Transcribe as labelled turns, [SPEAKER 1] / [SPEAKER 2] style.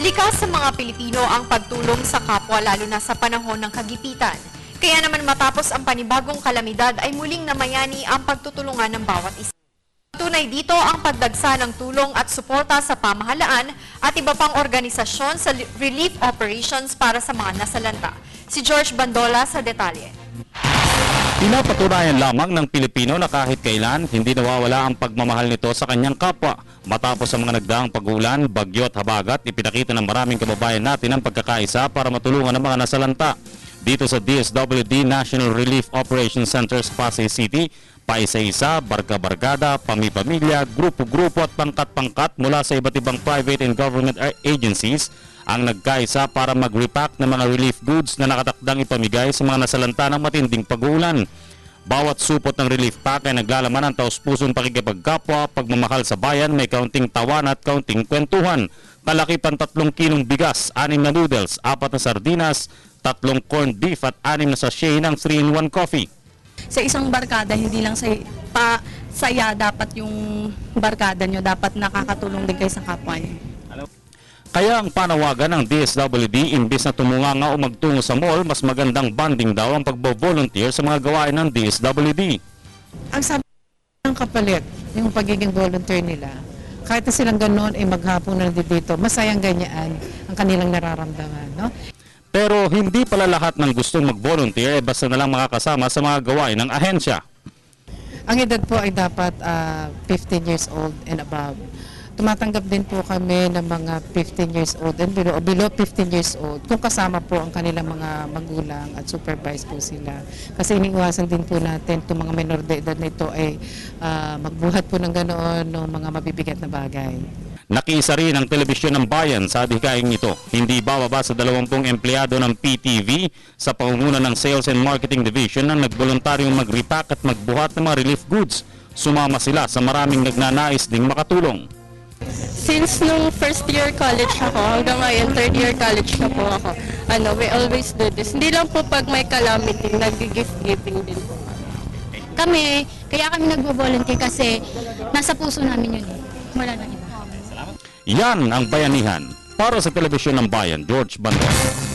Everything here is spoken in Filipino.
[SPEAKER 1] Likas sa mga Pilipino ang pagtulong sa kapwa lalo na sa panahon ng kagipitan. Kaya naman matapos ang panibagong kalamidad ay muling namayani ang pagtutulungan ng bawat isa. Tunay dito ang pagdagsa ng tulong at suporta sa pamahalaan at iba pang organisasyon sa relief operations para sa mga nasalanta. Si George Bandola sa detalye.
[SPEAKER 2] Pinapatunayan lamang ng Pilipino na kahit kailan hindi nawawala ang pagmamahal nito sa kanyang kapwa. Matapos ang mga nagdaang pag-ulan, bagyo at habagat, ipinakita ng maraming kababayan natin ang pagkakaisa para matulungan ang mga nasalanta. Dito sa DSWD National Relief Operations Center sa Pasay City, paisa-isa, barka-barkada, pami-pamilya, grupo-grupo at pangkat-pangkat mula sa iba't ibang private and government agencies ang nagkaisa para mag-repack ng mga relief goods na nakatakdang ipamigay sa mga nasalanta ng matinding pag-uulan. Bawat supot ng relief pack ay naglalaman ng taus-pusong pakikipagkapwa, pagmamahal sa bayan, may kaunting tawan at kaunting kwentuhan. Kalakipan 3 kilong bigas, 6 na noodles, 4 na sardinas, 3 corned beef at 6 na sachet ng 3-in-1 coffee.
[SPEAKER 3] Sa isang barkada, hindi lang saya dapat yung barkada nyo, dapat nakakatulong din kayo sa kapwa nyo.
[SPEAKER 2] Kaya ang panawagan ng DSWD, imbis na tumunganga o magtungo sa mall, mas magandang banding daw ang pagbo-volunteer sa mga gawain ng DSWD.
[SPEAKER 4] Ang sabi ng kapalit, yung pagiging volunteer nila, kahit na silang ganoon ay maghapon na dito, masayang ganyan ang kanilang nararamdaman. No?
[SPEAKER 2] Pero hindi pala lahat ng gustong mag-volunteer basta na lang makakasama sa mga gawain ng ahensya.
[SPEAKER 4] Ang edad po ay dapat 15 years old and above. Tumatanggap din po kami ng mga 15 years old and below 15 years old kung kasama po ang kanilang mga magulang at supervise po sila. Kasi iniiwasan din po natin itong mga minor de edad na ito ay magbuhat po ng ganoon ng mga mabibigat na bagay.
[SPEAKER 2] Nakiisa rin ang telebisyon ng bayan sa adhikaing ito. Hindi bababa sa 20 empleyado ng PTV sa pangunguna ng Sales and Marketing Division ang nagboluntaryong mag-repack at magbuhat ng mga relief goods. Sumama sila sa maraming nagnanais ding makatulong.
[SPEAKER 3] Since nung first year college ako, hanggang ngayon third year college na po ako, we always do this. Hindi lang po pag may calamity, nag-gift giving din po.
[SPEAKER 5] Kaya kami nagbo-volunteer kasi nasa puso namin yun eh. Wala na iba.
[SPEAKER 2] Yan ang bayanihan. Para sa telebisyon ng bayan, George Bandola.